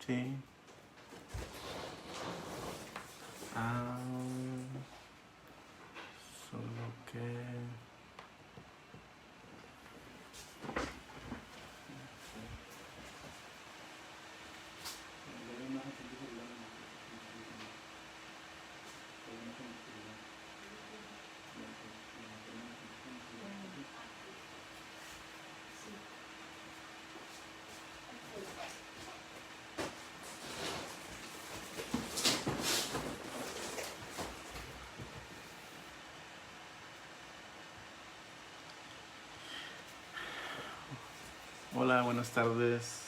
Sí. Ah, solo que... Hola, buenas tardes.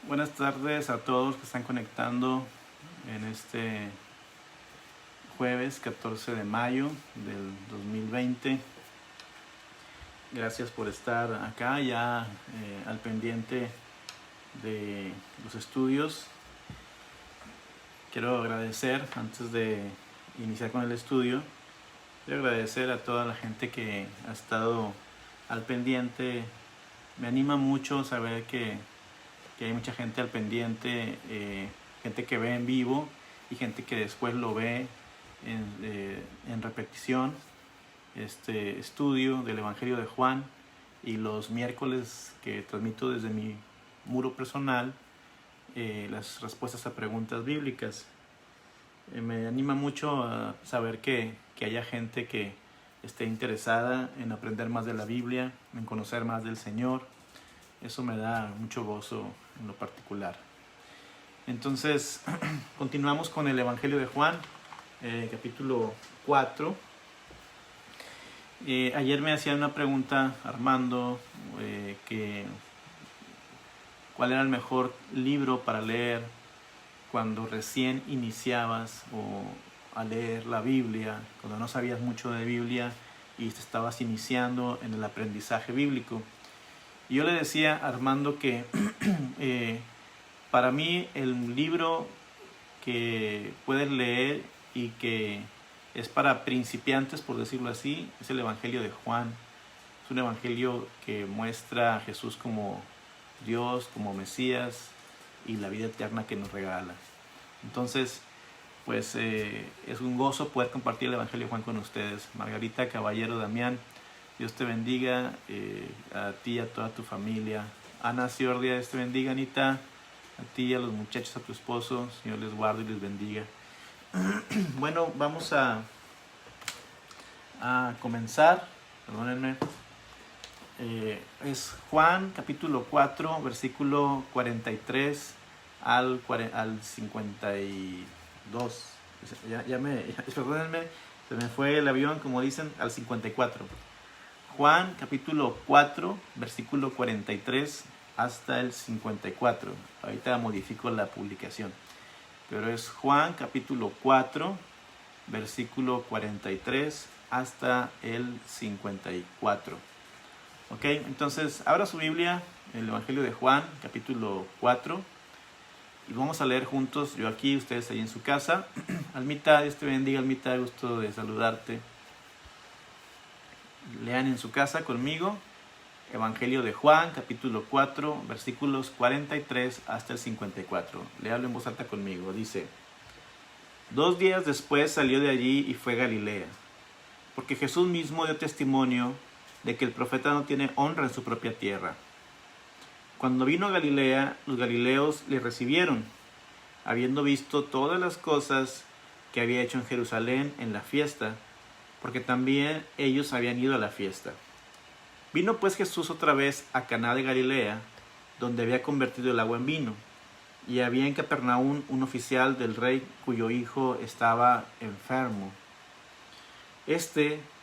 Buenas tardes a todos que están conectando en este jueves 14 de mayo del 2020. Gracias por estar acá ya al pendiente de los estudios. Quiero agradecer, antes de iniciar con el estudio, quiero agradecer a toda la gente que ha estado al pendiente. Me anima mucho saber que hay mucha gente al pendiente, gente que ve en vivo y gente que después lo ve en repetición, este estudio del Evangelio de Juan, y los miércoles que transmito desde mi muro personal las respuestas a preguntas bíblicas. Me anima mucho a saber que haya gente que esté interesada en aprender más de la Biblia, en conocer más del Señor. Eso me da mucho gozo en lo particular. Entonces, continuamos con el Evangelio de Juan, capítulo 4. Ayer me hacía una pregunta Armando, que cuál era el mejor libro para leer cuando recién iniciabas a leer la Biblia, cuando no sabías mucho de Biblia y te estabas iniciando en el aprendizaje bíblico. Y yo le decía a Armando que para mí el libro que puedes leer y que es para principiantes, por decirlo así, es el Evangelio de Juan. Es un evangelio que muestra a Jesús como Dios, como Mesías y la vida eterna que nos regala. Entonces, pues es un gozo poder compartir el Evangelio de Juan con ustedes. Margarita, Caballero, Damián, Dios te bendiga, a ti y a toda tu familia. Ana Ciordia, Dios te bendiga, Anita, a ti y a los muchachos, a tu esposo. Señor les guarde y les bendiga. Bueno, vamos a comenzar. Perdónenme. Es Juan capítulo 4, versículo 43 al 52. Perdónenme, se me fue el avión, como dicen, al 54. Juan capítulo 4, versículo 43 hasta el 54. Ahorita modifico la publicación. Pero es Juan capítulo 4, versículo 43 hasta el 54. Ok, entonces abra su Biblia, el Evangelio de Juan, capítulo 4, y vamos a leer juntos, yo aquí, ustedes ahí en su casa. Almita, Dios te bendiga, Almita, gusto de saludarte. Lean en su casa conmigo, Evangelio de Juan, capítulo 4, versículos 43 hasta el 54. Léalo en voz alta conmigo, dice: 2 días después salió de allí y fue a Galilea, porque Jesús mismo dio testimonio de que el profeta no tiene honra en su propia tierra. Cuando vino a Galilea, los galileos le recibieron, habiendo visto todas las cosas que había hecho en Jerusalén en la fiesta, porque también ellos habían ido a la fiesta. Vino pues Jesús otra vez a Caná de Galilea, donde había convertido el agua en vino, y había en Capernaum un oficial del rey cuyo hijo estaba enfermo.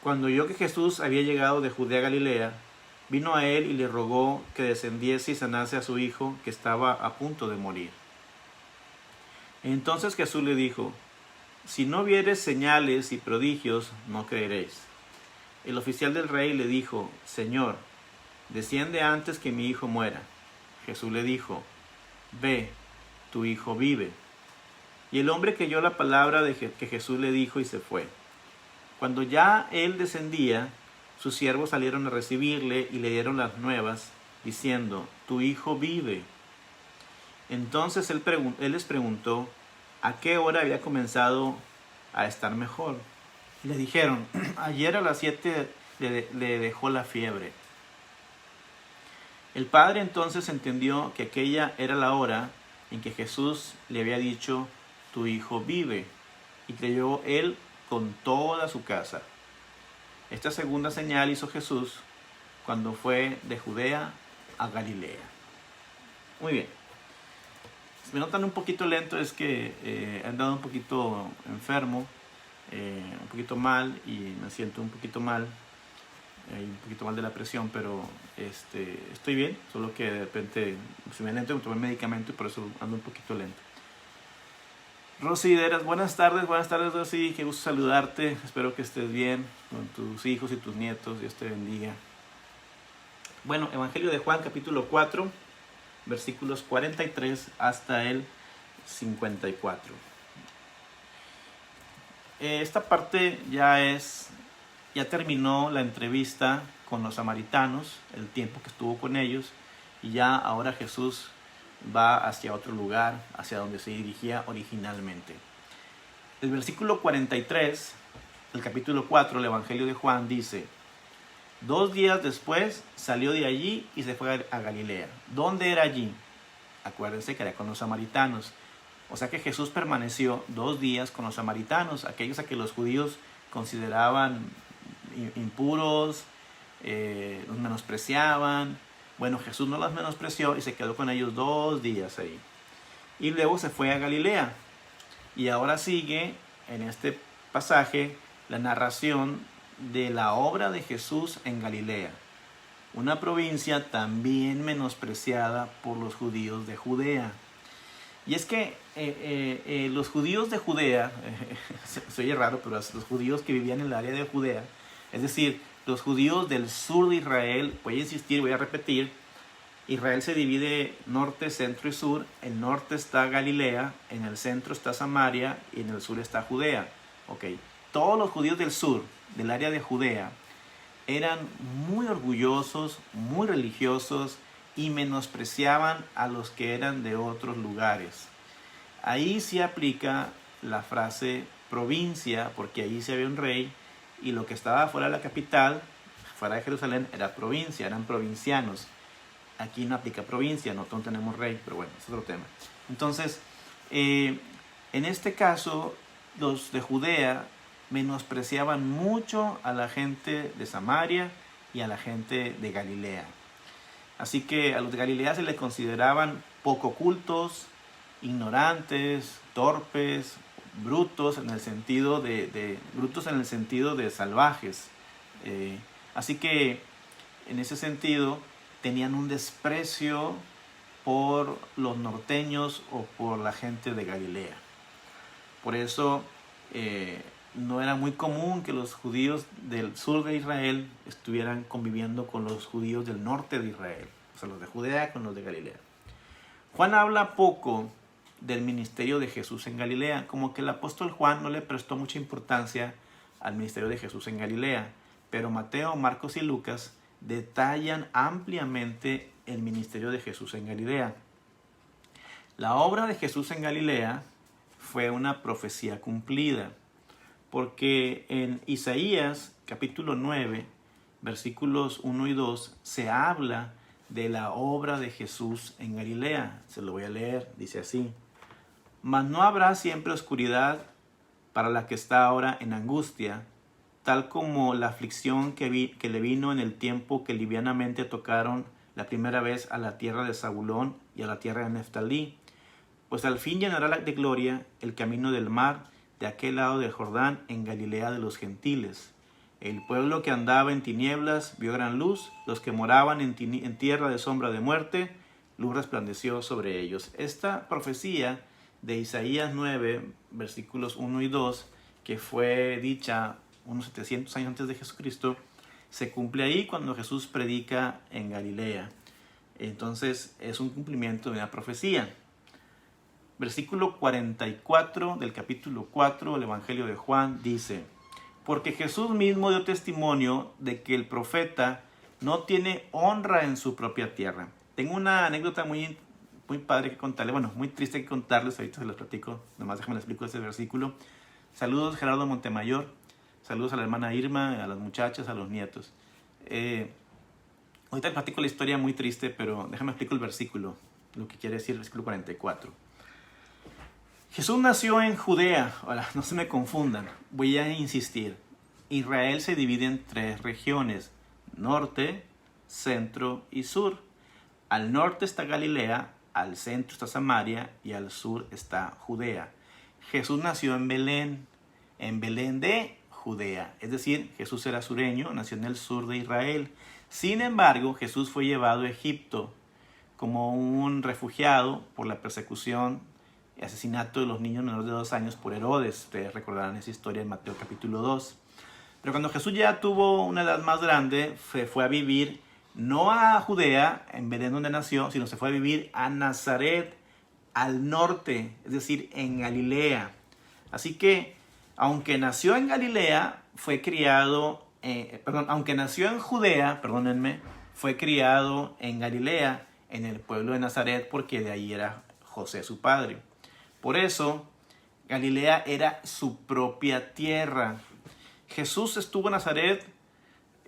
Cuando oyó que Jesús había llegado de Judea a Galilea, vino a él y le rogó que descendiese y sanase a su hijo, que estaba a punto de morir. Entonces Jesús le dijo: si no viereis señales y prodigios, no creeréis. El oficial del rey le dijo: Señor, desciende antes que mi hijo muera. Jesús le dijo: ve, tu hijo vive. Y el hombre creyó la palabra que Jesús le dijo y se fue. Cuando ya él descendía, Sus siervos salieron a recibirle y le dieron las nuevas, diciendo: tu hijo vive. Entonces él les preguntó a qué hora había comenzado a estar mejor. Y le dijeron: ayer a las 7 le dejó la fiebre. El padre entonces entendió que aquella era la hora en que Jesús le había dicho: tu hijo vive, y creyó él con toda su casa. Esta segunda señal hizo Jesús cuando fue de Judea a Galilea. Muy bien. Si me notan un poquito lento es que he andado un poquito enfermo, un poquito mal, y me siento un poquito mal de la presión, pero estoy bien, solo que de repente se me lento, me tomé medicamento y por eso ando un poquito lento. Rosy Deras, buenas tardes Rosy, qué gusto saludarte, espero que estés bien con tus hijos y tus nietos, Dios te bendiga. Bueno, Evangelio de Juan capítulo 4, versículos 43 hasta el 54. Esta parte ya terminó la entrevista con los samaritanos, el tiempo que estuvo con ellos, y ya ahora Jesús va hacia otro lugar, hacia donde se dirigía originalmente. El versículo 43 del capítulo 4 del Evangelio de Juan dice: 2 días después salió de allí y se fue a Galilea. ¿Dónde era allí? Acuérdense que era con los samaritanos. O sea que Jesús permaneció 2 días con los samaritanos, aquellos a que los judíos consideraban impuros, los menospreciaban. Bueno, Jesús no los menospreció y se quedó con ellos 2 días ahí. Y luego se fue a Galilea. Y ahora sigue en este pasaje la narración de la obra de Jesús en Galilea, una provincia también menospreciada por los judíos de Judea. Y es que los judíos de Judea, se oye raro, pero los judíos que vivían en el área de Judea, es decir, los judíos del sur de Israel, voy a insistir, voy a repetir, Israel se divide norte, centro y sur. En norte está Galilea, en el centro está Samaria y en el sur está Judea. Okay. Todos los judíos del sur, del área de Judea, eran muy orgullosos, muy religiosos y menospreciaban a los que eran de otros lugares. Ahí sí aplica la frase provincia, porque ahí sí había un rey y lo que estaba fuera de la capital, fuera de Jerusalén, era provincia, eran provincianos. Aquí no aplica provincia, no tenemos rey, pero bueno, es otro tema. Entonces, en este caso, los de Judea menospreciaban mucho a la gente de Samaria y a la gente de Galilea. Así que a los de Galilea se les consideraban poco cultos, ignorantes, torpes, brutos en el sentido de salvajes. Así que en ese sentido tenían un desprecio por los norteños o por la gente de Galilea. Por eso no era muy común que los judíos del sur de Israel estuvieran conviviendo con los judíos del norte de Israel, o sea, los de Judea con los de Galilea. Juan habla poco del ministerio de Jesús en Galilea, como que el apóstol Juan no le prestó mucha importancia al ministerio de Jesús en Galilea, pero Mateo, Marcos y Lucas detallan ampliamente el ministerio de Jesús en Galilea. La obra de Jesús en Galilea fue una profecía cumplida, porque en Isaías capítulo 9, versículos 1 y 2, se habla de la obra de Jesús en Galilea. Se lo voy a leer, dice así: mas no habrá siempre oscuridad para la que está ahora en angustia, tal como la aflicción que le vino en el tiempo que livianamente tocaron la primera vez a la tierra de Zabulón y a la tierra de Neftalí, pues al fin llenará de gloria el camino del mar de aquel lado del Jordán, en Galilea de los gentiles. El pueblo que andaba en tinieblas vio gran luz, los que moraban en tierra de sombra de muerte, luz resplandeció sobre ellos. Esta profecía de Isaías 9, versículos 1 y 2, que fue dicha unos 700 años antes de Jesucristo, se cumple ahí cuando Jesús predica en Galilea. Entonces es un cumplimiento de una profecía. Versículo 44 del capítulo 4 del Evangelio de Juan dice: porque Jesús mismo dio testimonio de que el profeta no tiene honra en su propia tierra. Tengo una anécdota muy padre que contarles, bueno, muy triste que contarles, ahorita se los platico, nomás déjame les explico ese versículo. Saludos Gerardo Montemayor, saludos a la hermana Irma, a las muchachas, a los nietos. Ahorita les platico la historia muy triste, pero déjame explico el versículo, lo que quiere decir el versículo 44. Jesús nació en Judea. Ahora, no se me confundan, voy a insistir. Israel se divide en 3 regiones, norte, centro y sur. Al norte está Galilea, al centro está Samaria y al sur está Judea. Jesús nació en Belén de Judea. Es decir, Jesús era sureño, nació en el sur de Israel. Sin embargo, Jesús fue llevado a Egipto como un refugiado por la persecución y asesinato de los niños menores de 2 años por Herodes. Ustedes recordarán esa historia en Mateo capítulo 2. Pero cuando Jesús ya tuvo una edad más grande, fue a vivir no a Judea, en Belén donde nació, sino se fue a vivir a Nazaret, al norte, es decir, en Galilea. Así que, aunque nació en Galilea, fue criado, aunque nació en Judea, perdónenme, fue criado en Galilea, en el pueblo de Nazaret, porque de ahí era José su padre. Por eso, Galilea era su propia tierra. Jesús estuvo en Nazaret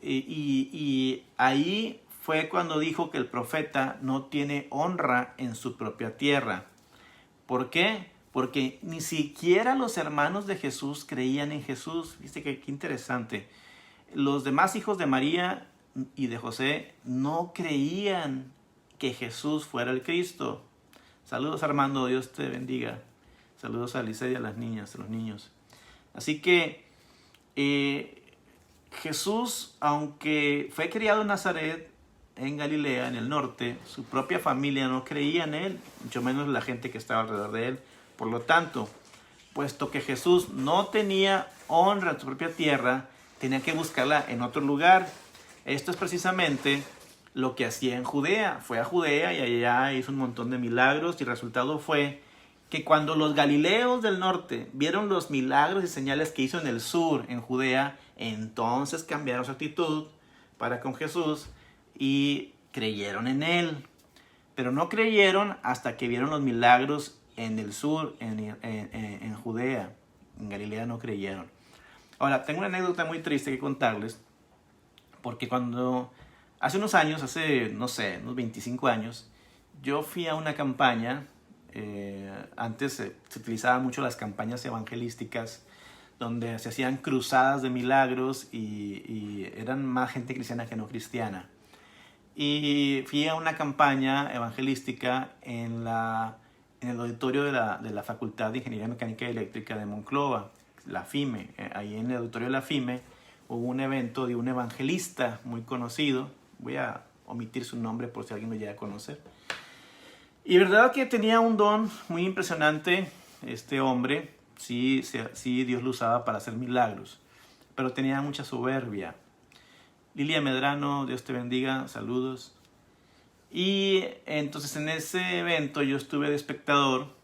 y ahí fue cuando dijo que el profeta no tiene honra en su propia tierra. ¿Por qué? Porque ni siquiera los hermanos de Jesús creían en Jesús. Viste qué interesante. Los demás hijos de María y de José no creían que Jesús fuera el Cristo. Saludos Armando, Dios te bendiga. Saludos a Alicia y a las niñas, a los niños. Así que Jesús, aunque fue criado en Nazaret, en Galilea, en el norte, su propia familia no creía en él, mucho menos la gente que estaba alrededor de él. Por lo tanto, puesto que Jesús no tenía honra en su propia tierra, tenía que buscarla en otro lugar. Esto es precisamente lo que hacía en Judea. Fue a Judea y allá hizo un montón de milagros y el resultado fue que cuando los galileos del norte vieron los milagros y señales que hizo en el sur, en Judea, entonces cambiaron su actitud para con Jesús y creyeron en él. Pero no creyeron hasta que vieron los milagros en el sur, en Judea. En Galilea no creyeron. Ahora, tengo una anécdota muy triste que contarles, porque cuando hace unos años, no sé, unos 25 años, yo fui a una campaña. Antes se utilizaban mucho las campañas evangelísticas donde se hacían cruzadas de milagros y eran más gente cristiana que no cristiana. Y fui a una campaña evangelística en el auditorio de la Facultad de Ingeniería Mecánica y Eléctrica de Monclova, la FIME. Ahí en el auditorio de la FIME hubo un evento de un evangelista muy conocido. Voy a omitir su nombre por si alguien lo llega a conocer. Y verdad que tenía un don muy impresionante este hombre. Sí, Dios lo usaba para hacer milagros, pero tenía mucha soberbia. Lilia Medrano, Dios te bendiga, saludos. Y entonces en ese evento yo estuve de espectador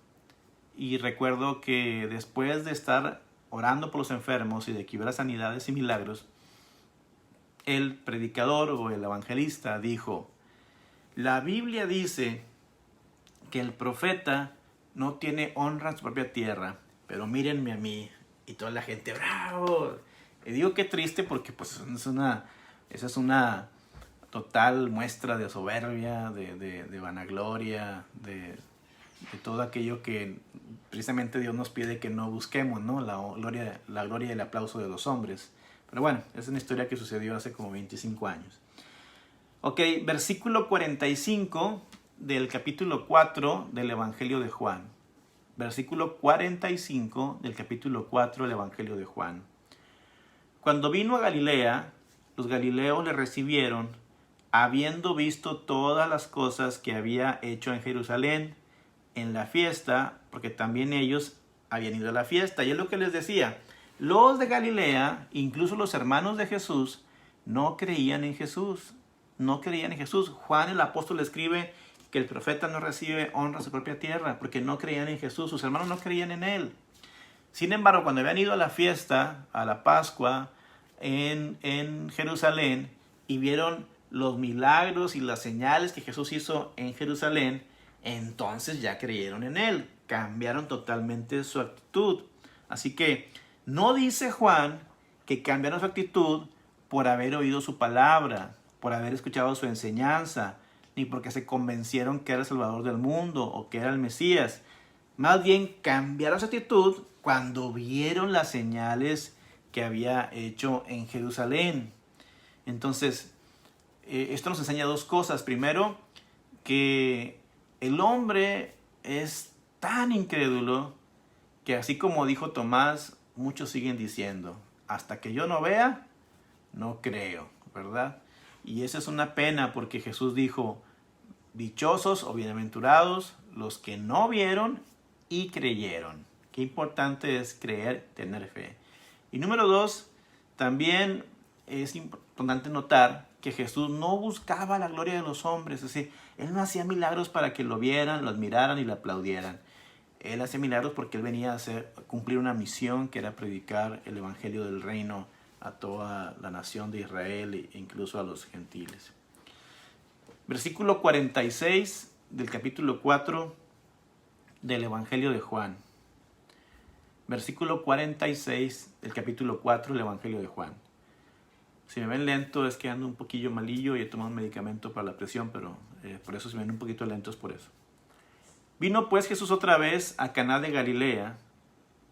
y recuerdo que después de estar orando por los enfermos y de que hubiera sanidades y milagros, el predicador o el evangelista dijo: la Biblia dice que el profeta no tiene honra en su propia tierra, pero mírenme a mí. Y toda la gente, ¡bravo! Y digo qué triste porque pues esa es una total muestra de soberbia, de vanagloria, de todo aquello que precisamente Dios nos pide que no busquemos, ¿no? La gloria y el aplauso de los hombres. Pero bueno, es una historia que sucedió hace como 25 años. Ok, versículo 45 del capítulo 4 del Evangelio de Juan. Versículo 45 del capítulo 4 del Evangelio de Juan. Cuando vino a Galilea, los galileos le recibieron, habiendo visto todas las cosas que había hecho en Jerusalén, en la fiesta, porque también ellos habían ido a la fiesta. Y es lo que les decía, los de Galilea, incluso los hermanos de Jesús, no creían en Jesús. No creían en Jesús. Juan el apóstol escribe que el profeta no recibe honra a su propia tierra porque no creían en Jesús. Sus hermanos no creían en él. Sin embargo, cuando habían ido a la fiesta, a la Pascua, en Jerusalén, y vieron los milagros y las señales que Jesús hizo en Jerusalén, entonces ya creyeron en él, cambiaron totalmente su actitud. Así que no dice Juan que cambiaron su actitud por haber oído su palabra, por haber escuchado su enseñanza, ni porque se convencieron que era el Salvador del mundo o que era el Mesías. Más bien cambiaron su actitud cuando vieron las señales que había hecho en Jerusalén. Entonces, esto nos enseña dos cosas. Primero, que el hombre es tan incrédulo que así como dijo Tomás, muchos siguen diciendo, hasta que yo no vea, no creo, ¿verdad? Y esa es una pena porque Jesús dijo, dichosos o bienaventurados los que no vieron y creyeron. Qué importante es creer, tener fe. Y número dos, también es importante notar que Jesús no buscaba la gloria de los hombres. Es decir, Él no hacía milagros para que lo vieran, lo admiraran y lo aplaudieran. Él hacía milagros porque Él venía a cumplir una misión que era predicar el evangelio del reino a toda la nación de Israel e incluso a los gentiles. Versículo 46 del capítulo 4 del Evangelio de Juan. Versículo 46 del capítulo 4 del Evangelio de Juan. Si me ven lento es que ando un poquillo malillo y he tomado un medicamento para la presión, pero por eso si me ven un poquito lentos por eso. Vino pues Jesús otra vez a Caná de Galilea,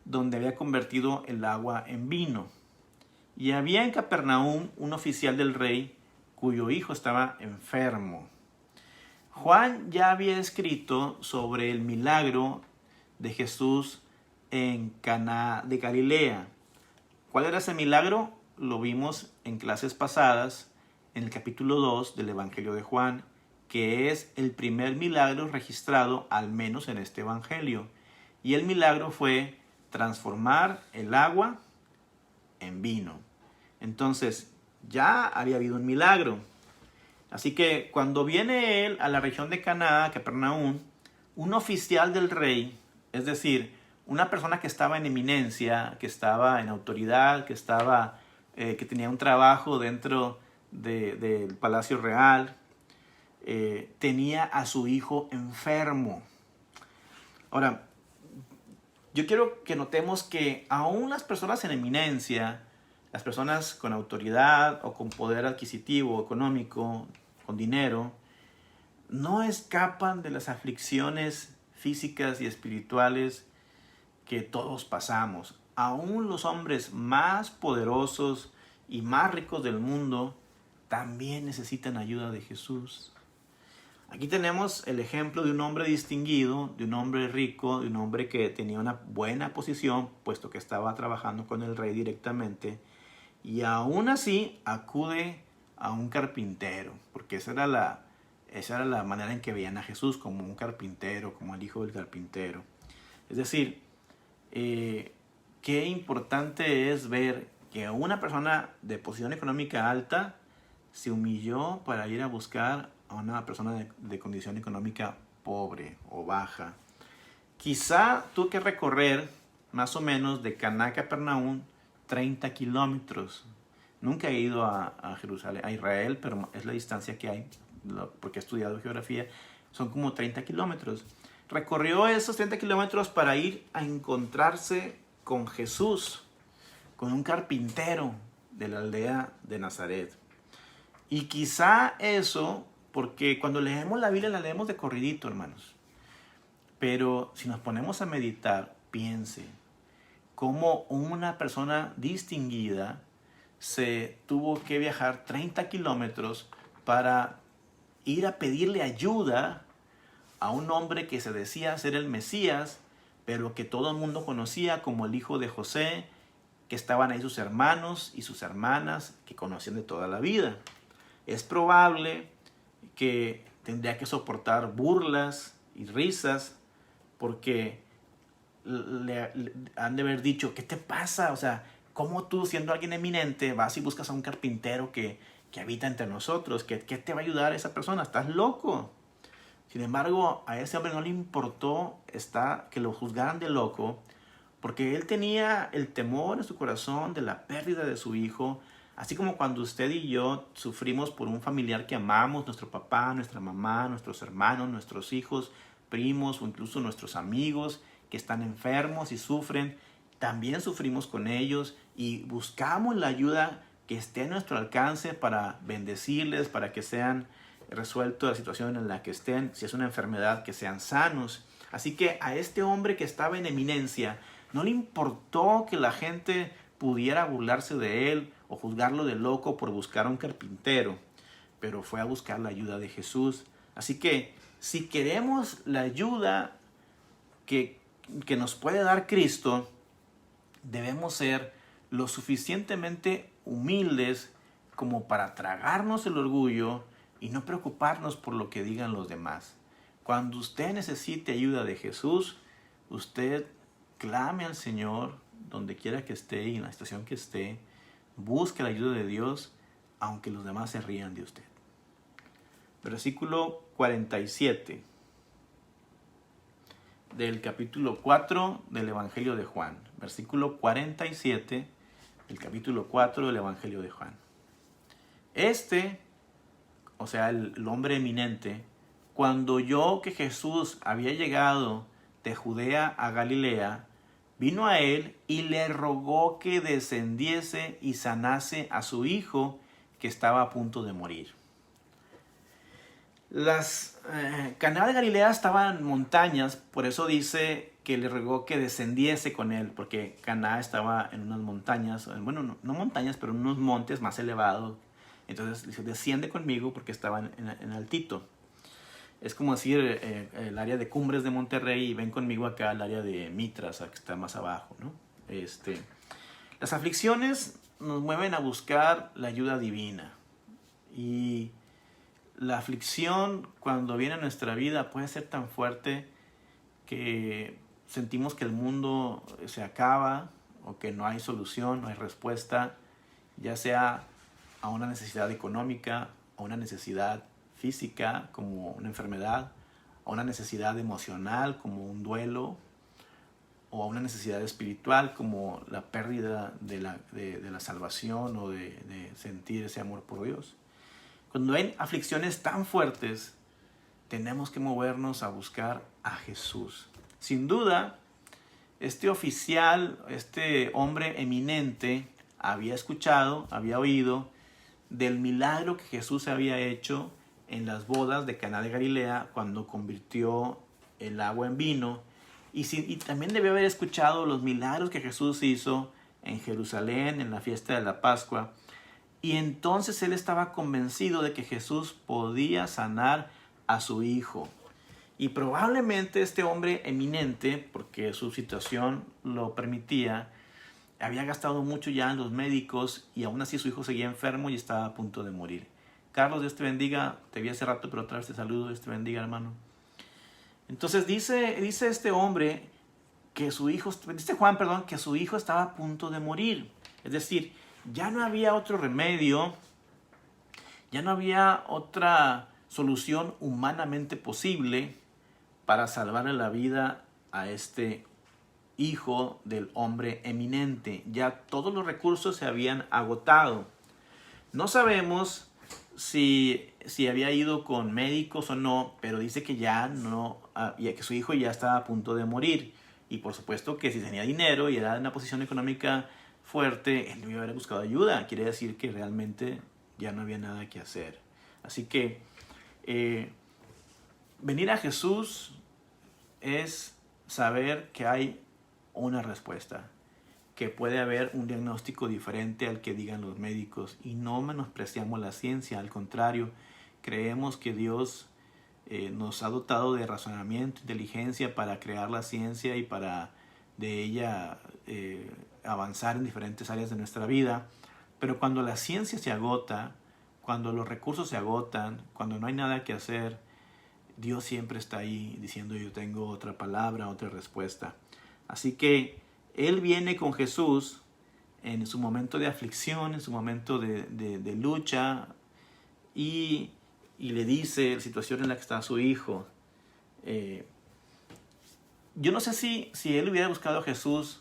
donde había convertido el agua en vino. Y había en Capernaum un oficial del rey cuyo hijo estaba enfermo. Juan ya había escrito sobre el milagro de Jesús en Caná de Galilea. ¿Cuál era ese milagro? Lo vimos en clases pasadas, en el capítulo 2 del Evangelio de Juan, que es el primer milagro registrado, al menos en este Evangelio. Y el milagro fue transformar el agua en vino. Entonces, ya había habido un milagro. Así que cuando viene él a la región de Caná, Capernaum, un oficial del rey, es decir, una persona que estaba en eminencia, que estaba en autoridad, que tenía un trabajo dentro del palacio real, tenía a su hijo enfermo. Ahora, yo quiero que notemos que aún las personas en eminencia, las personas con autoridad o con poder adquisitivo, económico, con dinero, no escapan de las aflicciones físicas y espirituales que todos pasamos. Aún los hombres más poderosos y más ricos del mundo también necesitan ayuda de Jesús. Aquí tenemos el ejemplo de un hombre distinguido, de un hombre rico, de un hombre que tenía una buena posición, puesto que estaba trabajando con el rey directamente, y aún así acude a un carpintero, porque esa era la manera en que veían a Jesús, como un carpintero, como el hijo del carpintero. Es decir, qué importante es ver que una persona de posición económica alta se humilló para ir a buscar a una persona de condición económica pobre o baja. Quizá tuvo que recorrer más o menos de Caná a Capernaum 30 kilómetros. Nunca he ido a Jerusalén, a Israel, pero es la distancia que hay, porque he estudiado geografía. Son como 30 kilómetros. Recorrió esos 30 kilómetros para ir a encontrarse con Jesús, con un carpintero de la aldea de Nazaret. Y quizá eso, porque cuando leemos la Biblia la leemos de corridito, hermanos. Pero si nos ponemos a meditar, piense cómo una persona distinguida se tuvo que viajar 30 kilómetros para ir a pedirle ayuda a un hombre que se decía ser el Mesías, pero que todo el mundo conocía como el hijo de José, que estaban ahí sus hermanos y sus hermanas que conocían de toda la vida. Es probable que tendría que soportar burlas y risas porque le han de haber dicho, ¿qué te pasa? O sea, ¿cómo tú, siendo alguien eminente, vas y buscas a un carpintero que habita entre nosotros? ¿Qué te va a ayudar esa persona? ¿Estás loco? Sin embargo, a ese hombre no le importó que lo juzgaran de loco, porque él tenía el temor en su corazón de la pérdida de su hijo, así como cuando usted y yo sufrimos por un familiar que amamos, nuestro papá, nuestra mamá, nuestros hermanos, nuestros hijos, primos o incluso nuestros amigos que están enfermos y sufren. También sufrimos con ellos y buscamos la ayuda que esté a nuestro alcance para bendecirles, para que sean resueltos la situación en la que estén. Si es una enfermedad, que sean sanos. Así que a este hombre que estaba en eminencia, no le importó que la gente pudiera burlarse de él o juzgarlo de loco por buscar a un carpintero, pero fue a buscar la ayuda de Jesús. Así que si queremos la ayuda que nos puede dar Cristo, debemos ser lo suficientemente humildes como para tragarnos el orgullo y no preocuparnos por lo que digan los demás. Cuando usted necesite ayuda de Jesús, usted clame al Señor donde quiera que esté y en la situación que esté. Busque la ayuda de Dios, aunque los demás se rían de usted. Versículo 47 del capítulo 4 del Evangelio de Juan. Versículo 47 del capítulo 4 del Evangelio de Juan. O sea, el hombre eminente, cuando oyó que Jesús había llegado de Judea a Galilea, vino a él y le rogó que descendiese y sanase a su hijo que estaba a punto de morir. Caná de Galilea estaban en montañas, por eso dice que le rogó que descendiese con él, porque Caná estaba en unas montañas, bueno, no montañas, pero en unos montes más elevados. Entonces dice, desciende conmigo porque estaba en altito. Es como decir el área de Cumbres de Monterrey y ven conmigo acá al área de Mitras, que está más abajo, ¿no? Las aflicciones nos mueven a buscar la ayuda divina. Y la aflicción cuando viene a nuestra vida puede ser tan fuerte que sentimos que el mundo se acaba o que no hay solución, no hay respuesta, ya sea a una necesidad económica, a una necesidad física como una enfermedad, a una necesidad emocional como un duelo, o a una necesidad espiritual como la pérdida de la salvación o de sentir ese amor por Dios. Cuando hay aflicciones tan fuertes, tenemos que movernos a buscar a Jesús. Sin duda, este oficial, este hombre eminente, había escuchado, había oído del milagro que Jesús había hecho en las bodas de Caná de Galilea cuando convirtió el agua en vino. Y también debió haber escuchado los milagros que Jesús hizo en Jerusalén en la fiesta de la Pascua. Y entonces él estaba convencido de que Jesús podía sanar a su hijo. Y probablemente este hombre eminente, porque su situación lo permitía, había gastado mucho ya en los médicos y aún así su hijo seguía enfermo y estaba a punto de morir. Carlos, Dios te bendiga. Te vi hace rato, pero otra vez te saludo. Dios te bendiga, hermano. Entonces dice este hombre que dice Juan, que su hijo estaba a punto de morir. Es decir, ya no había otro remedio, ya no había otra solución humanamente posible para salvarle la vida a este hijo del hombre eminente. Ya todos los recursos se habían agotado. No sabemos si había ido con médicos o no, pero dice que que su hijo ya estaba a punto de morir. Y por supuesto que si tenía dinero y era en una posición económica fuerte, él debió haber buscado ayuda. Quiere decir que realmente ya no había nada que hacer. Así que venir a Jesús es saber que hay una respuesta, que puede haber un diagnóstico diferente al que digan los médicos, y no menospreciamos la ciencia, al contrario, creemos que Dios nos ha dotado de razonamiento, inteligencia para crear la ciencia y para de ella avanzar en diferentes áreas de nuestra vida. Pero cuando la ciencia se agota, cuando los recursos se agotan, cuando no hay nada que hacer, Dios siempre está ahí diciendo: yo tengo otra palabra, otra respuesta. Así que él viene con Jesús en su momento de aflicción, en su momento de lucha, y le dice la situación en la que está su hijo. Yo no sé si él hubiera buscado a Jesús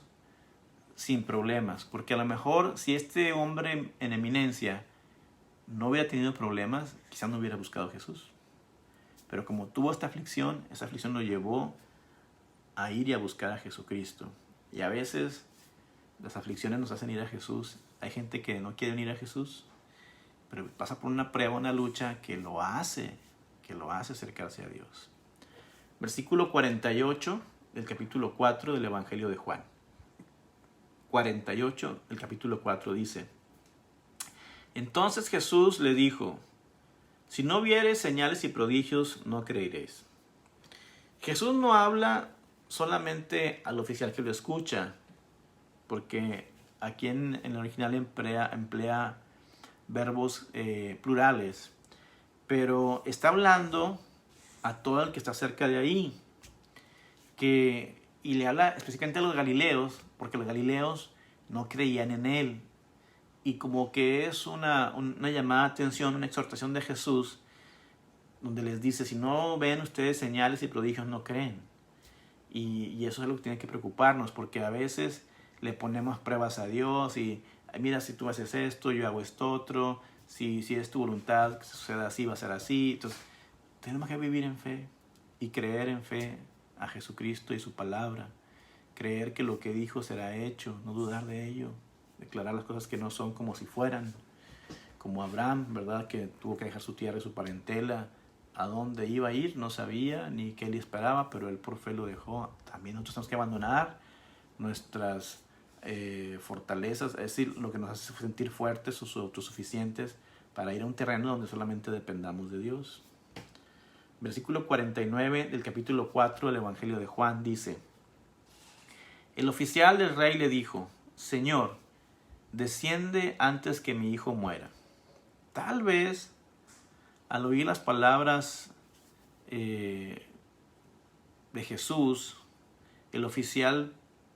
sin problemas, porque a lo mejor si este hombre en eminencia no hubiera tenido problemas, quizás no hubiera buscado a Jesús. Pero como tuvo esta aflicción lo llevó a ir y a buscar a Jesucristo. Y a veces las aflicciones nos hacen ir a Jesús. Hay gente que no quiere ir a Jesús, pero pasa por una prueba, una lucha que lo hace acercarse a Dios. Versículo 48 del capítulo 4 del Evangelio de Juan. 48, el capítulo 4 dice: Entonces Jesús le dijo: Si no viereis señales y prodigios, no creeréis. Jesús no habla solamente al oficial que lo escucha, porque aquí en el original emplea verbos plurales, pero está hablando a todo el que está cerca de ahí, y le habla específicamente a los galileos, porque los galileos no creían en él, y como que es una llamada de atención, una exhortación de Jesús, donde les dice: si no ven ustedes señales y prodigios, no creen. Y eso es lo que tiene que preocuparnos, porque a veces le ponemos pruebas a Dios y mira, si tú haces esto, yo hago esto otro, si es tu voluntad que suceda así, va a ser así. Entonces tenemos que vivir en fe y creer en fe a Jesucristo y su palabra, creer que lo que dijo será hecho, no dudar de ello, declarar las cosas que no son como si fueran, como Abraham, ¿verdad? Que tuvo que dejar su tierra y su parentela. A dónde iba a ir no sabía, ni qué le esperaba, pero él por fe lo dejó. También nosotros tenemos que abandonar nuestras fortalezas, es decir, lo que nos hace sentir fuertes o autosuficientes, para ir a un terreno donde solamente dependamos de Dios. Versículo 49 del capítulo 4 del Evangelio de Juan dice: El oficial del rey le dijo: Señor, desciende antes que mi hijo muera. Tal vez al oír las palabras de Jesús, el oficial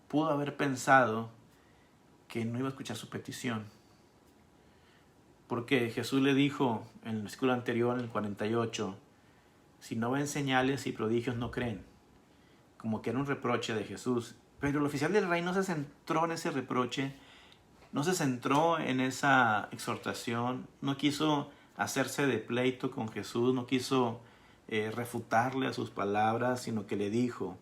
pudo haber pensado que no iba a escuchar su petición. Porque Jesús le dijo en el versículo anterior, en el 48, si no ven señales y prodigios, no creen. Como que era un reproche de Jesús. Pero el oficial del rey no se centró en ese reproche, no se centró en esa exhortación, no quiso hacerse de pleito con Jesús, no quiso refutarle a sus palabras, sino que le dijo: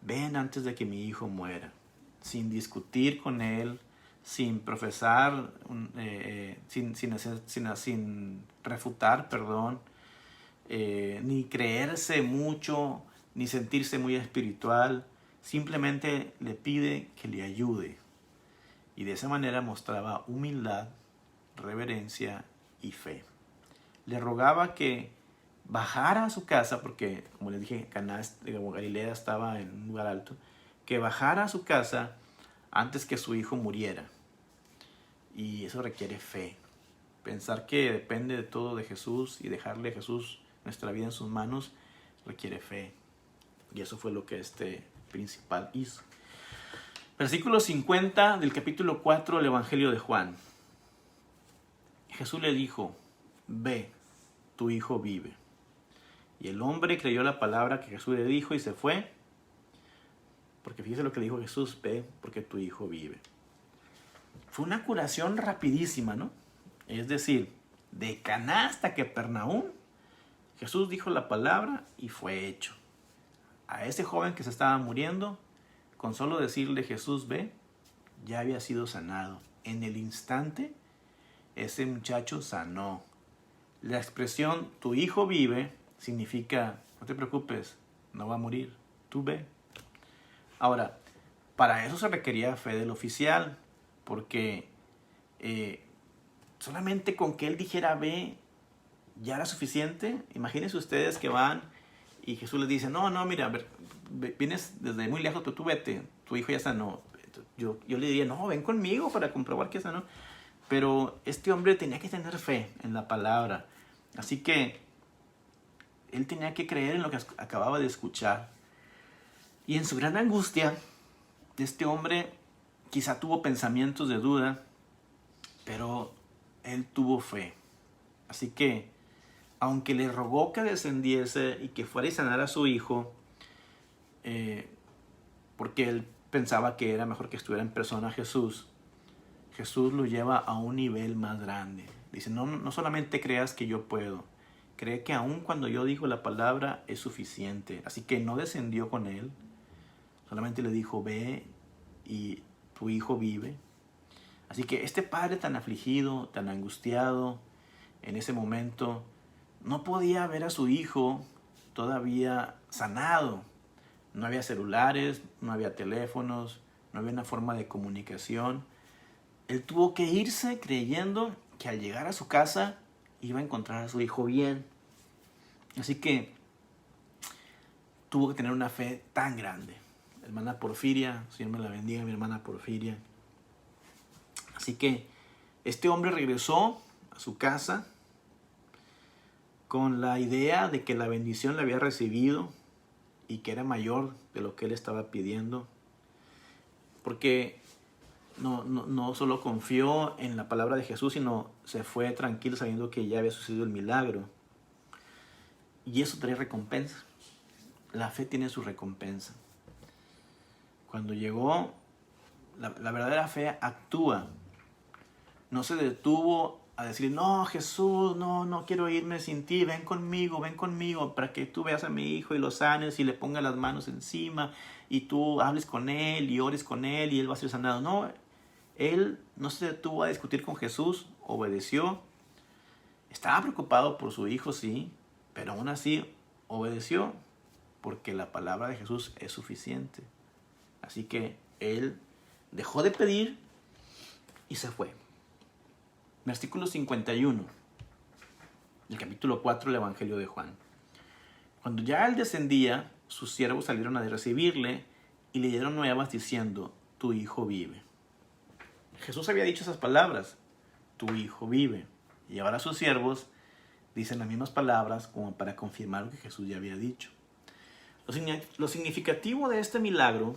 ven antes de que mi hijo muera, sin discutir con él, sin profesar, sin refutar, ni creerse mucho, ni sentirse muy espiritual. Simplemente le pide que le ayude. Y de esa manera mostraba humildad, reverencia y fe. Le rogaba que bajara a su casa, porque como les dije, Galilea estaba en un lugar alto, que bajara a su casa antes que su hijo muriera. Y eso requiere fe. Pensar que depende de todo de Jesús y dejarle a Jesús nuestra vida en sus manos requiere fe. Y eso fue lo que este principal hizo. Versículo 50 del capítulo 4 del Evangelio de Juan. Jesús le dijo: ve, tu hijo vive. Y el hombre creyó la palabra que Jesús le dijo y se fue. Porque fíjese lo que le dijo Jesús: ve, porque tu hijo vive. Fue una curación rapidísima, ¿no? Es decir, de Caná hasta Capernaúm, Jesús dijo la palabra y fue hecho. A ese joven que se estaba muriendo, con solo decirle Jesús ve, ya había sido sanado. En el instante, ese muchacho sanó. La expresión tu hijo vive significa: no te preocupes, no va a morir, tú ve. Ahora, para eso se requería fe del oficial, porque solamente con que él dijera ve ya era suficiente. Imagínense ustedes que van y Jesús les dice: no, mira, a ver, vienes desde muy lejos, pero tú vete, tu hijo ya sanó. Yo le diría: no, ven conmigo para comprobar que sanó. Pero este hombre tenía que tener fe en la palabra. Así que él tenía que creer en lo que acababa de escuchar. Y en su gran angustia, este hombre quizá tuvo pensamientos de duda, pero él tuvo fe. Así que, aunque le rogó que descendiese y que fuera y sanara a su hijo, porque pensaba que era mejor que estuviera en persona Jesús, Jesús lo lleva a un nivel más grande. Dice, no solamente creas que yo puedo, cree que aun cuando yo digo la palabra es suficiente. Así que no descendió con él, solamente le dijo, ve y tu hijo vive. Así que este padre tan afligido, tan angustiado, en ese momento, no podía ver a su hijo todavía sanado. No había celulares, no había teléfonos, no había una forma de comunicación. Él tuvo que irse creyendo que al llegar a su casa iba a encontrar a su hijo bien. Así que tuvo que tener una fe tan grande. Hermana Porfiria, Señor me la bendiga, mi hermana Porfiria. Así que este hombre regresó a su casa con la idea de que la bendición la había recibido y que era mayor de lo que él estaba pidiendo. Porque no solo confió en la palabra de Jesús, sino se fue tranquilo sabiendo que ya había sucedido el milagro. Y eso trae recompensa. La fe tiene su recompensa. Cuando llegó, la verdadera fe actúa. No se detuvo a decir, no, Jesús, no quiero irme sin ti, ven conmigo para que tú veas a mi hijo y lo sanes y le pongas las manos encima y tú hables con él y ores con él y él va a ser sanado. No, él no se detuvo a discutir con Jesús, obedeció. Estaba preocupado por su hijo, sí, pero aún así obedeció porque la palabra de Jesús es suficiente. Así que él dejó de pedir y se fue. Versículo 51 del capítulo 4 del Evangelio de Juan. Cuando ya él descendía, sus siervos salieron a recibirle y le dieron nuevas diciendo, tu hijo vive. Jesús había dicho esas palabras, tu hijo vive. Y ahora sus siervos dicen las mismas palabras como para confirmar lo que Jesús ya había dicho. Lo significativo de este milagro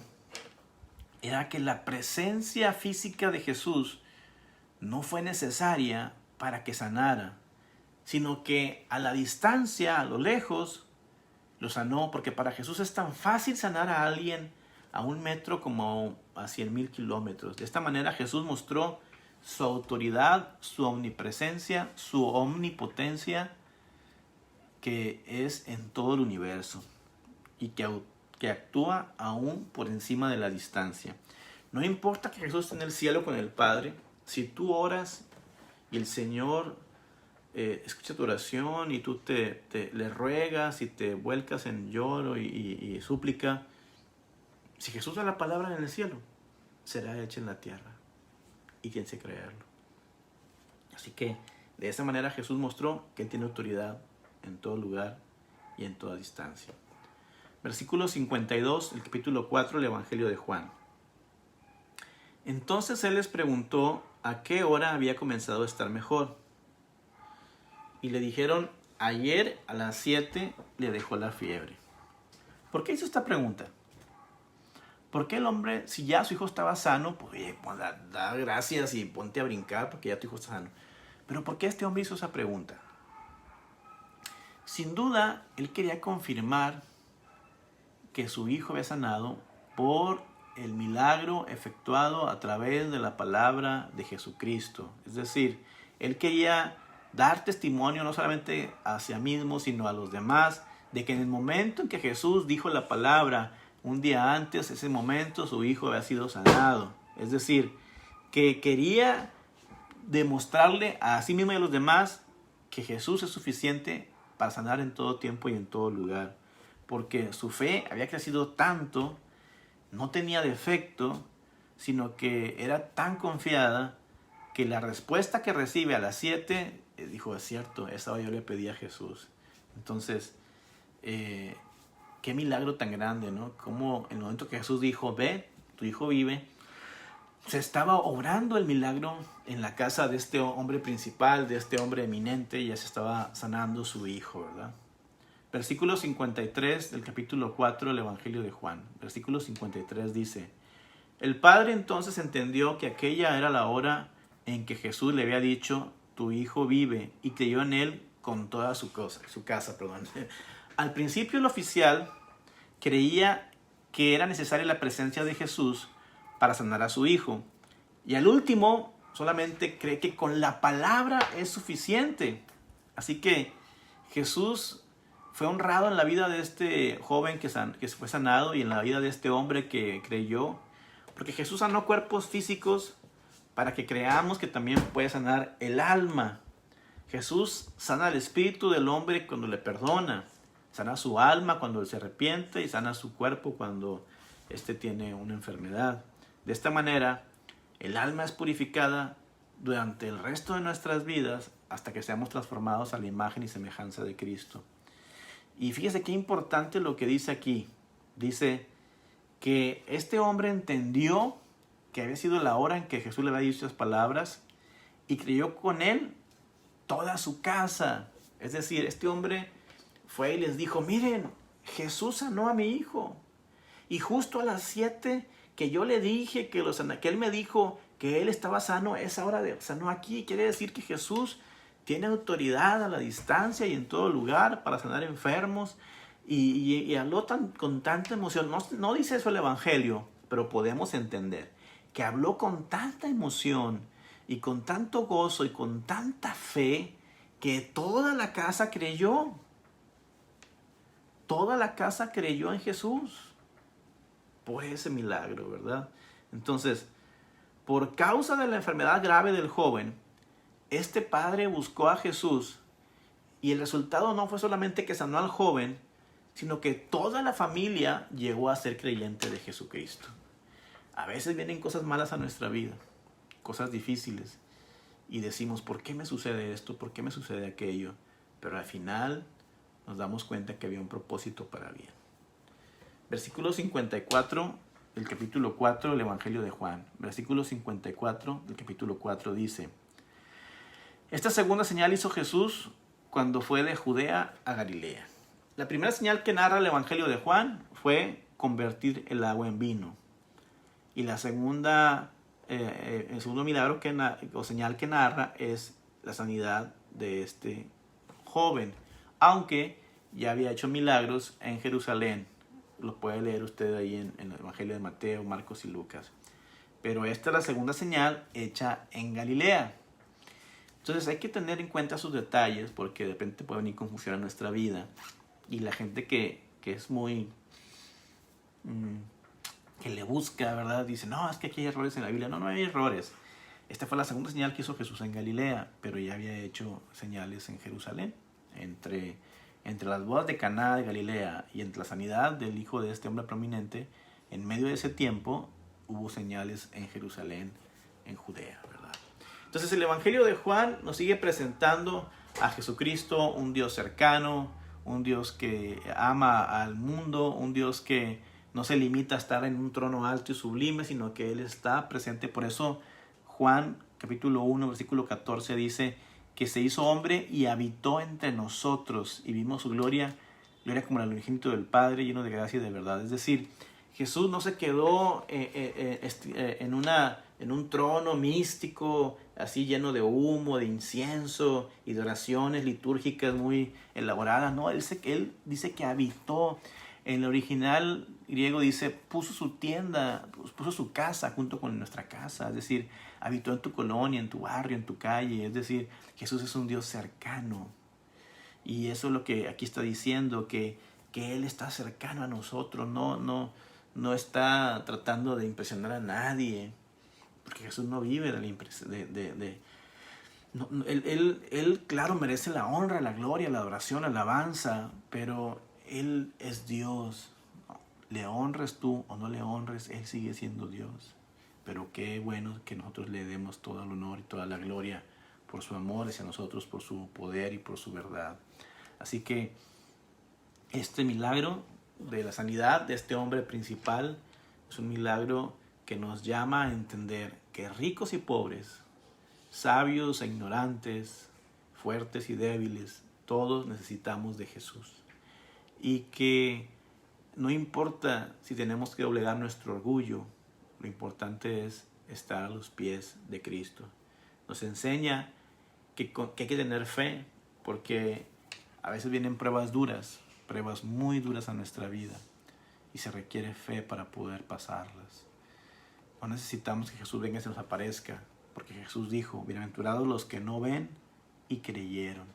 era que la presencia física de Jesús no fue necesaria para que sanara, sino que a la distancia, a lo lejos, lo sanó, porque para Jesús es tan fácil sanar a alguien a 1 metro como a 100,000 kilómetros. De esta manera Jesús mostró su autoridad, su omnipresencia, su omnipotencia, que es en todo el universo y que actúa aún por encima de la distancia. No importa que Jesús esté en el cielo con el Padre, si tú oras y el Señor escucha tu oración y tú le ruegas y te vuelcas en lloro y súplica, si Jesús da la palabra en el cielo, será hecha en la tierra y tienes que creerlo. Así que de esa manera Jesús mostró que Él tiene autoridad en todo lugar y en toda distancia. Versículo 52, el capítulo 4 del Evangelio de Juan. Entonces Él les preguntó a qué hora había comenzado a estar mejor. Y le dijeron, ayer a las 7 le dejó la fiebre. ¿Por qué hizo esta pregunta? ¿Por qué el hombre, si ya su hijo estaba sano, pues da gracias y ponte a brincar porque ya tu hijo está sano? Pero ¿por qué este hombre hizo esa pregunta? Sin duda, él quería confirmar que su hijo había sanado por el milagro efectuado a través de la palabra de Jesucristo. Es decir, él quería dar testimonio no solamente hacia sí mismo, sino a los demás, de que en el momento en que Jesús dijo la palabra, un día antes, ese momento, su hijo había sido sanado. Es decir, que quería demostrarle a sí mismo y a los demás que Jesús es suficiente para sanar en todo tiempo y en todo lugar. Porque su fe había crecido tanto, no tenía defecto, sino que era tan confiada que la respuesta que recibe a las 7, dijo, es cierto, esa yo le pedí a Jesús. Entonces, qué milagro tan grande, ¿no? Como en el momento que Jesús dijo, ve, tu hijo vive, se estaba obrando el milagro en la casa de este hombre principal, de este hombre eminente, y ya se estaba sanando su hijo, ¿verdad? Versículo 53 del capítulo 4 del Evangelio de Juan. Versículo 53 dice, el padre entonces entendió que aquella era la hora en que Jesús le había dicho, tu hijo vive, y creyó en él con toda su casa. Al principio el oficial creía que era necesaria la presencia de Jesús para sanar a su hijo. Y al último, solamente cree que con la palabra es suficiente. Así que Jesús fue honrado en la vida de este joven que fue sanado y en la vida de este hombre que creyó. Porque Jesús sanó cuerpos físicos para que creamos que también puede sanar el alma. Jesús sana el espíritu del hombre cuando le perdona. Sana su alma cuando él se arrepiente y sana su cuerpo cuando éste tiene una enfermedad. De esta manera, el alma es purificada durante el resto de nuestras vidas hasta que seamos transformados a la imagen y semejanza de Cristo. Y fíjese qué importante lo que dice aquí. Dice que este hombre entendió que había sido la hora en que Jesús le había dicho esas palabras y creyó con él toda su casa. Es decir, este hombre fue y les dijo, miren, Jesús sanó a mi hijo. Y justo a las 7 que yo le dije que él me dijo que él estaba sano, esa hora sanó aquí. Quiere decir que Jesús tiene autoridad a la distancia y en todo lugar para sanar enfermos. Y habló con tanta emoción. No dice eso el Evangelio, pero podemos entender que habló con tanta emoción y con tanto gozo y con tanta fe que toda la casa creyó. Toda la casa creyó en Jesús por ese milagro, ¿verdad? Entonces, por causa de la enfermedad grave del joven, este padre buscó a Jesús y el resultado no fue solamente que sanó al joven, sino que toda la familia llegó a ser creyente de Jesucristo. A veces vienen cosas malas a nuestra vida, cosas difíciles, y decimos, ¿por qué me sucede esto? ¿Por qué me sucede aquello? Pero al final nos damos cuenta que había un propósito para bien. Versículo 54 del capítulo 4 del Evangelio de Juan. Versículo 54 del capítulo 4 dice, esta segunda señal hizo Jesús cuando fue de Judea a Galilea. La primera señal que narra el Evangelio de Juan fue convertir el agua en vino. Y la segunda, el segundo milagro o señal que narra es la sanidad de este joven. Aunque ya había hecho milagros en Jerusalén. Lo puede leer usted ahí en el Evangelio de Mateo, Marcos y Lucas. Pero esta es la segunda señal hecha en Galilea. Entonces hay que tener en cuenta sus detalles porque de repente puede venir confusión a nuestra vida. Y la gente que es muy... que le busca, ¿verdad? Dice, no, es que aquí hay errores en la Biblia. No hay errores. Esta fue la segunda señal que hizo Jesús en Galilea, pero ya había hecho señales en Jerusalén. Entre las bodas de Caná de Galilea y entre la sanidad del hijo de este hombre prominente, en medio de ese tiempo hubo señales en Jerusalén, en Judea, ¿verdad? Entonces el Evangelio de Juan nos sigue presentando a Jesucristo, un Dios cercano, un Dios que ama al mundo, un Dios que no se limita a estar en un trono alto y sublime, sino que Él está presente. Por eso Juan capítulo 1, versículo 14 dice que se hizo hombre y habitó entre nosotros y vimos su gloria como el unigénito del Padre, lleno de gracia y de verdad. Es decir, Jesús no se quedó en un trono místico, así lleno de humo, de incienso y de oraciones litúrgicas muy elaboradas. No, él dice que habitó. En el original griego dice, puso su tienda, puso su casa junto con nuestra casa. Es decir, habitó en tu colonia, en tu barrio, en tu calle. Es decir, Jesús es un Dios cercano. Y eso es lo que aquí está diciendo, que Él está cercano a nosotros. No está tratando de impresionar a nadie. Porque Jesús no vive de la impresión. Él, claro, merece la honra, la gloria, la adoración, la alabanza. Pero Él es Dios. Le honres tú o no le honres, Él sigue siendo Dios. Pero qué bueno que nosotros le demos todo el honor y toda la gloria por su amor hacia nosotros, por su poder y por su verdad. Así que este milagro de la sanidad de este hombre principal es un milagro que nos llama a entender que ricos y pobres, sabios e ignorantes, fuertes y débiles, todos necesitamos de Jesús. Y que no importa si tenemos que doblegar nuestro orgullo, lo importante es estar a los pies de Cristo. Nos enseña que hay que tener fe, porque a veces vienen pruebas duras, pruebas muy duras a nuestra vida. y se requiere fe para poder pasarlas. No necesitamos que Jesús venga y se nos aparezca, porque Jesús dijo, bienaventurados los que no ven y creyeron.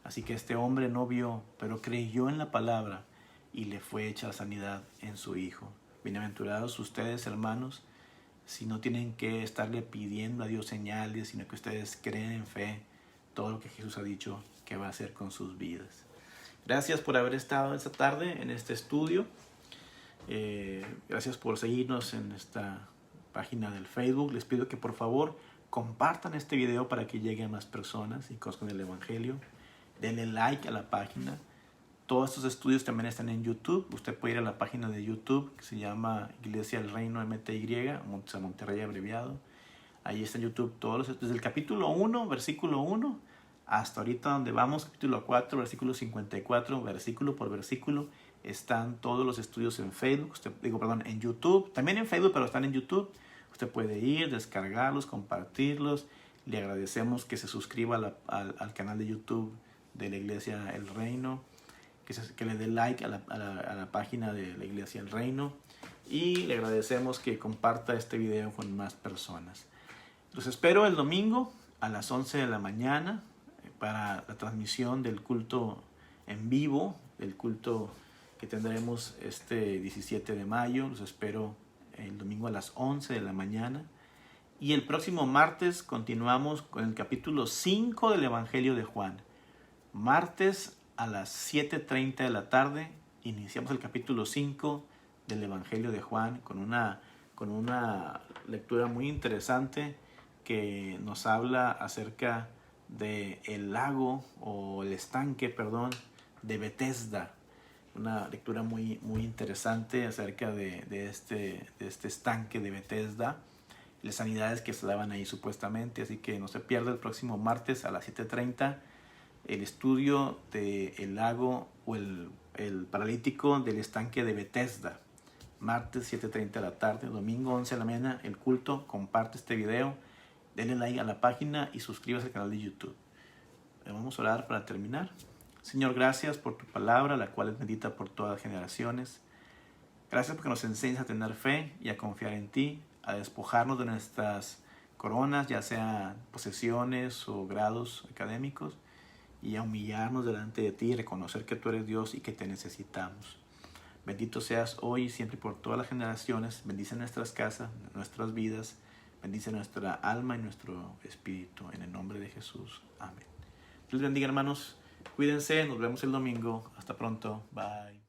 Así que este hombre no vio, pero creyó en la palabra y le fue hecha la sanidad en su Hijo. Bienaventurados ustedes, hermanos, si no tienen que estarle pidiendo a Dios señales, sino que ustedes creen en fe todo lo que Jesús ha dicho que va a hacer con sus vidas. Gracias por haber estado esta tarde en este estudio. Gracias por seguirnos en esta página del Facebook. Les pido que por favor compartan este video para que llegue a más personas y conozcan el Evangelio. Denle like a la página. Todos estos estudios también están en YouTube. Usted puede ir a la página de YouTube que se llama Iglesia del Reino MTY, Monterrey abreviado. Ahí está en YouTube todos los, desde el capítulo 1, versículo 1, hasta ahorita donde vamos, capítulo 4, versículo 54, versículo por versículo. Están todos los estudios en Facebook, en YouTube. También en Facebook, pero están en YouTube. Usted puede ir, descargarlos, compartirlos. Le agradecemos que se suscriba al canal de YouTube de la Iglesia El Reino, que le dé like a la página de la Iglesia El Reino, y le agradecemos que comparta este video con más personas. Los espero el domingo a las 11 de la mañana para la transmisión del culto en vivo, del culto que tendremos este 17 de mayo. Los espero el domingo a las 11 de la mañana. Y el próximo martes continuamos con el capítulo 5 del Evangelio de Juan. Martes a las 7:30 de la tarde iniciamos el capítulo 5 del Evangelio de Juan con una lectura muy interesante que nos habla acerca del lago o el estanque, de Betesda. Una lectura muy interesante acerca de este estanque de Betesda, las sanidades que se daban ahí supuestamente. Así que no se pierda el próximo martes a las 7:30 el estudio del lago o el paralítico del estanque de Betesda. Martes 7:30 de la tarde, domingo 11 de la mañana el culto. Comparte este video, denle like a la página y suscríbase al canal de YouTube. Vamos a orar para terminar. Señor, gracias por tu palabra, la cual es bendita por todas las generaciones. Gracias porque nos enseñas a tener fe y a confiar en ti, a despojarnos de nuestras coronas, ya sea posesiones o grados académicos, y a humillarnos delante de ti y reconocer que tú eres Dios y que te necesitamos. Bendito seas hoy y siempre por todas las generaciones. Bendice nuestras casas, nuestras vidas. Bendice nuestra alma y nuestro espíritu. En el nombre de Jesús. Amén. Dios bendiga, hermanos. Cuídense. Nos vemos el domingo. Hasta pronto. Bye.